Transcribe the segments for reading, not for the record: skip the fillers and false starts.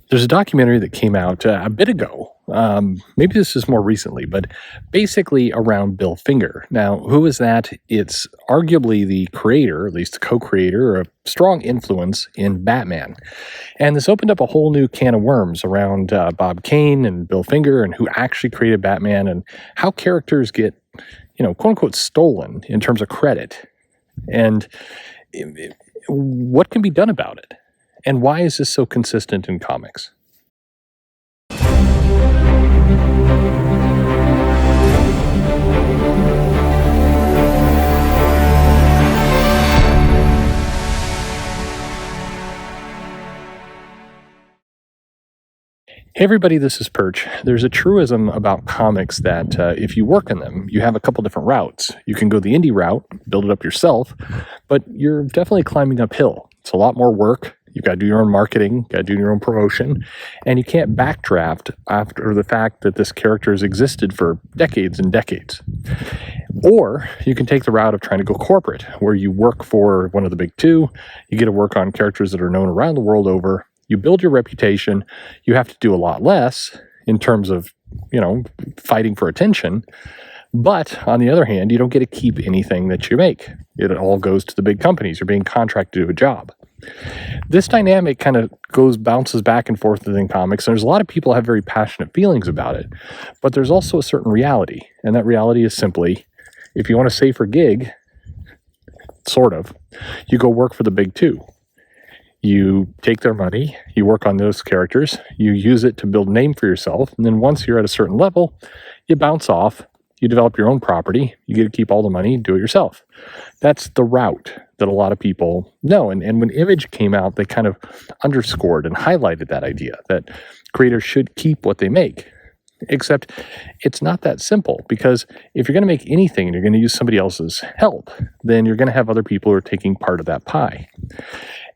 There's a documentary that came out a bit ago. Maybe this is more recently, but basically around Bill Finger. Now, who is that? It's arguably the creator, at least the co-creator, or a strong influence in Batman. And this opened up a whole new can of worms around Bob Kane and Bill Finger and who actually created Batman and how characters get, quote unquote, stolen in terms of credit. And what can be done about it? And why is this so consistent in comics? Hey everybody, this is Perch. There's a truism about comics that if you work in them, you have a couple different routes. You can go the indie route, build it up yourself, but you're definitely climbing uphill. It's a lot more work. You've got to do your own marketing, got to do your own promotion, and you can't backdraft after the fact that this character has existed for decades and decades. Or you can take the route of trying to go corporate, where you work for one of the big two, you get to work on characters that are known around the world over, you build your reputation, you have to do a lot less in terms of, fighting for attention. But on the other hand, you don't get to keep anything that you make. It all goes to the big companies. You're being contracted to do a job. This dynamic kind of bounces back and forth within comics. And there's a lot of people have very passionate feelings about it. But there's also a certain reality. And that reality is simply, if you want a safer gig, sort of, you go work for the big two. You take their money, you work on those characters, you use it to build a name for yourself, and then once you're at a certain level, you bounce off, you develop your own property, you get to keep all the money, do it yourself. That's the route that a lot of people know. And when Image came out, they kind of underscored and highlighted that idea that creators should keep what they make. Except it's not that simple, because if you're going to make anything and you're going to use somebody else's help, then you're going to have other people who are taking part of that pie.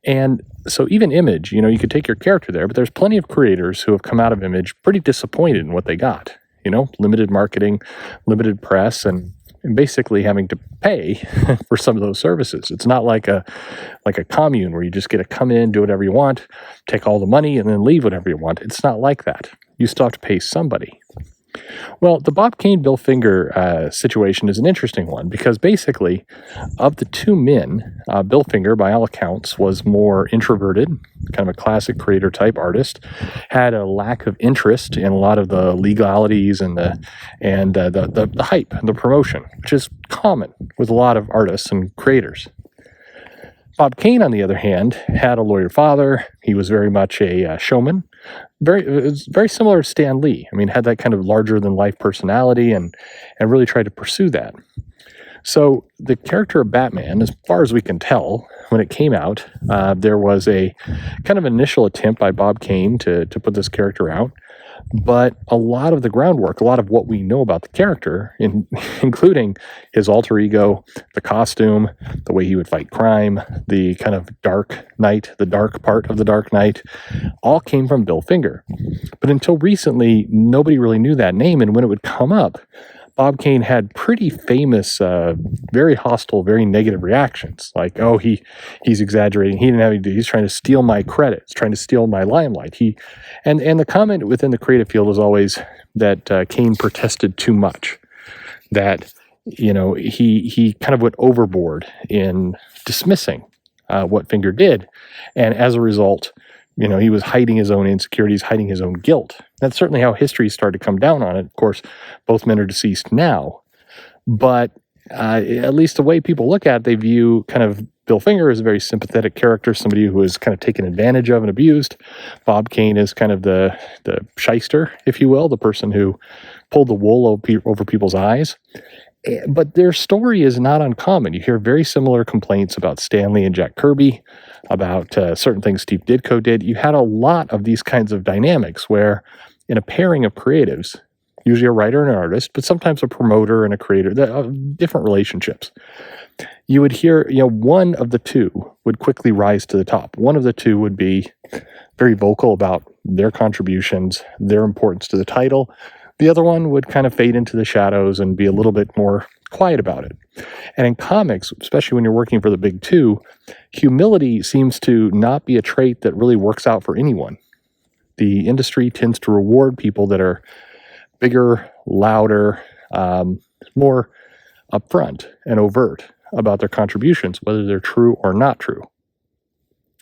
And so even Image, you could take your character there, but there's plenty of creators who have come out of Image pretty disappointed in what they got. Limited marketing, limited press, and basically having to pay for some of those services. It's not like a commune where you just get to come in, do whatever you want, take all the money, and then leave whatever you want. It's not like that. You still have to pay somebody. Well, the Bob Kane, Bill Finger situation is an interesting one because basically, of the two men, Bill Finger, by all accounts, was more introverted, kind of a classic creator type artist, had a lack of interest in a lot of the legalities and the hype and the promotion, which is common with a lot of artists and creators. Bob Kane, on the other hand, had a lawyer father. He was very much a showman. It was very similar to Stan Lee. Had that kind of larger-than-life personality and really tried to pursue that. So the character of Batman, as far as we can tell, when it came out, there was a kind of initial attempt by Bob Kane to put this character out. But a lot of the groundwork, a lot of what we know about the character, including his alter ego, the costume, the way he would fight crime, the kind of dark knight, the dark part of the Dark Knight, all came from Bill Finger. But until recently, nobody really knew that name. And when it would come up, Bob Kane had pretty famous, very hostile, very negative reactions. Like, oh, he's exaggerating. He didn't have any. He's trying to steal my credit. He's trying to steal my limelight. And the comment within the creative field was always that Kane protested too much. That he kind of went overboard in dismissing what Finger did, and as a result, he was hiding his own insecurities, hiding his own guilt. That's certainly how history started to come down on it. Of course, both men are deceased now. But at least the way people look at it, they view kind of Bill Finger as a very sympathetic character, somebody who is kind of taken advantage of and abused. Bob Kane is kind of the shyster, if you will, the person who pulled the wool over people's eyes. But their story is not uncommon. You hear very similar complaints about Stan Lee and Jack Kirby, about certain things Steve Ditko did. You had a lot of these kinds of dynamics where in a pairing of creatives, usually a writer and an artist, but sometimes a promoter and a creator, different relationships, you would hear, one of the two would quickly rise to the top. One of the two would be very vocal about their contributions, their importance to the title. The other one would kind of fade into the shadows and be a little bit more quiet about it. And in comics, especially when you're working for the big two, humility seems to not be a trait that really works out for anyone. The industry tends to reward people that are bigger, louder, more upfront and overt about their contributions, whether they're true or not true.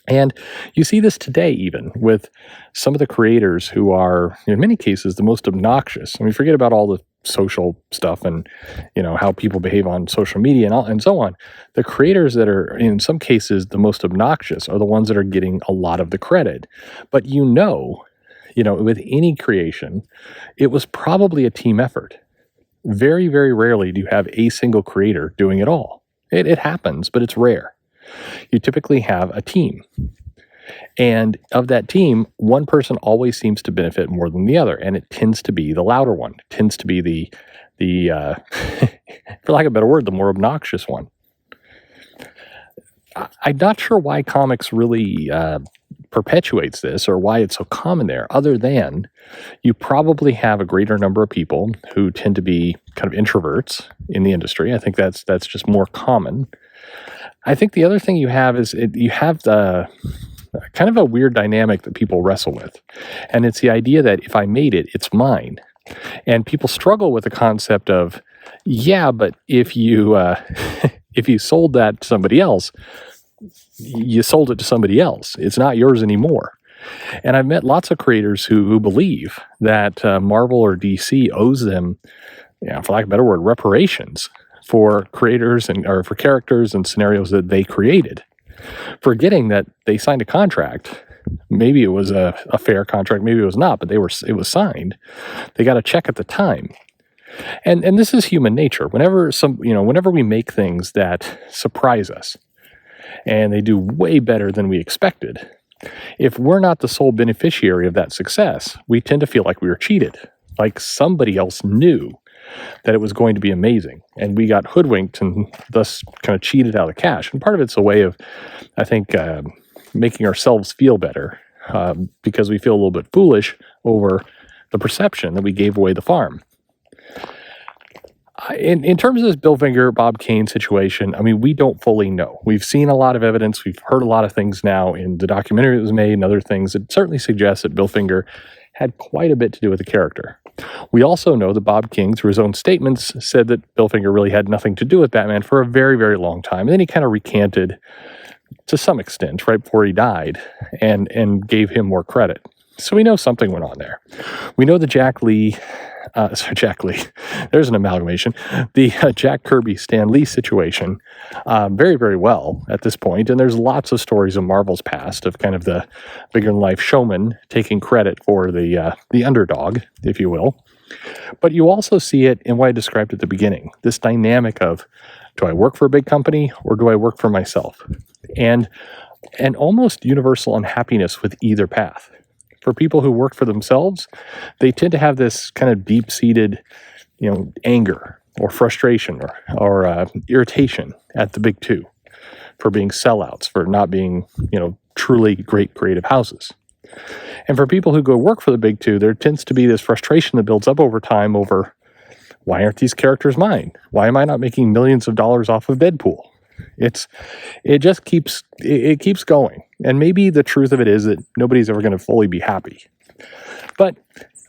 And you see this today, even with some of the creators who are, in many cases, the most obnoxious. I mean, forget about all the social stuff and how people behave on social media and so on. The creators that are, in some cases, the most obnoxious are the ones that are getting a lot of the credit. But with any creation, it was probably a team effort. Very, very rarely do you have a single creator doing it all. It happens, but it's rare. You typically have a team. And of that team, one person always seems to benefit more than the other, and it tends to be the louder one. It tends to be the for lack of a better word, the more obnoxious one. I'm not sure why comics really perpetuates this or why it's so common there, other than you probably have a greater number of people who tend to be kind of introverts in the industry. I think that's just more common. I think the other thing you have is you have the kind of a weird dynamic that people wrestle with. And it's the idea that if I made it, it's mine. And people struggle with the concept of, yeah, but if you if you sold that to somebody else, you sold it to somebody else. It's not yours anymore. And I've met lots of creators who believe that Marvel or DC owes them, for lack of a better word, reparations for creators or for characters and scenarios that they created, forgetting that they signed a contract. Maybe it was a fair contract, maybe it was not, but it was signed. They got a check at the time. And this is human nature. Whenever we make things that surprise us and they do way better than we expected, if we're not the sole beneficiary of that success, we tend to feel like we were cheated, like somebody else knew that it was going to be amazing, and we got hoodwinked and thus kind of cheated out of cash. And part of it's a way of, I think, making ourselves feel better because we feel a little bit foolish over the perception that we gave away the farm. In terms of this Bill Finger, Bob Kane situation, I mean, we don't fully know. We've seen a lot of evidence. We've heard a lot of things now in the documentary that was made and other things that certainly suggest that Bill Finger had quite a bit to do with the character. We also know that Bob King, through his own statements, said that Bill Finger really had nothing to do with Batman for a very, very long time. And then he kind of recanted to some extent right before he died and gave him more credit. So we know something went on there. We know the Jack Lee, there's an amalgamation, the Jack Kirby, Stan Lee situation very, very well at this point. And there's lots of stories of Marvel's past of kind of the bigger-than-life showman taking credit for the underdog, if you will. But you also see it in what I described at the beginning, this dynamic of, do I work for a big company or do I work for myself? And an almost universal unhappiness with either path. For people who work for themselves, they tend to have this kind of deep-seated, anger or frustration or irritation at the big two for being sellouts, for not being, truly great creative houses. And for people who go work for the big two, there tends to be this frustration that builds up over time over, why aren't these characters mine? Why am I not making millions of dollars off of Deadpool? It just keeps going. And maybe the truth of it is that nobody's ever going to fully be happy. But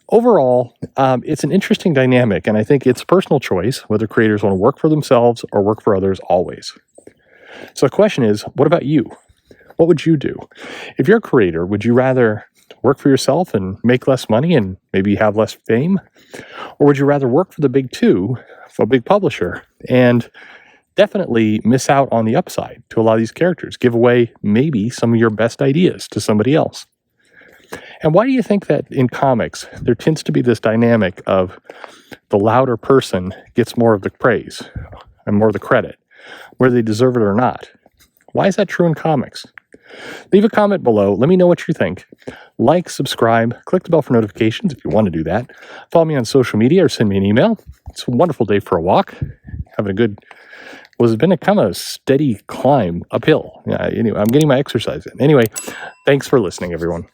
overall, it's an interesting dynamic, and I think it's personal choice whether creators want to work for themselves or work for others always. So the question is, what about you? What would you do? If you're a creator, would you rather work for yourself and make less money and maybe have less fame? Or would you rather work for the big two, for a big publisher, and definitely miss out on the upside to a lot of these characters, give away maybe some of your best ideas to somebody else? And why do you think that in comics, there tends to be this dynamic of the louder person gets more of the praise and more of the credit, whether they deserve it or not? Why is that true in comics? Leave a comment below. Let me know what you think. Like, subscribe, click the bell for notifications if you want to do that. Follow me on social media or send me an email. It's a wonderful day for a walk. Having a good... it's been a kind of steady climb uphill. Anyway, I'm getting my exercise in. Anyway, thanks for listening, everyone.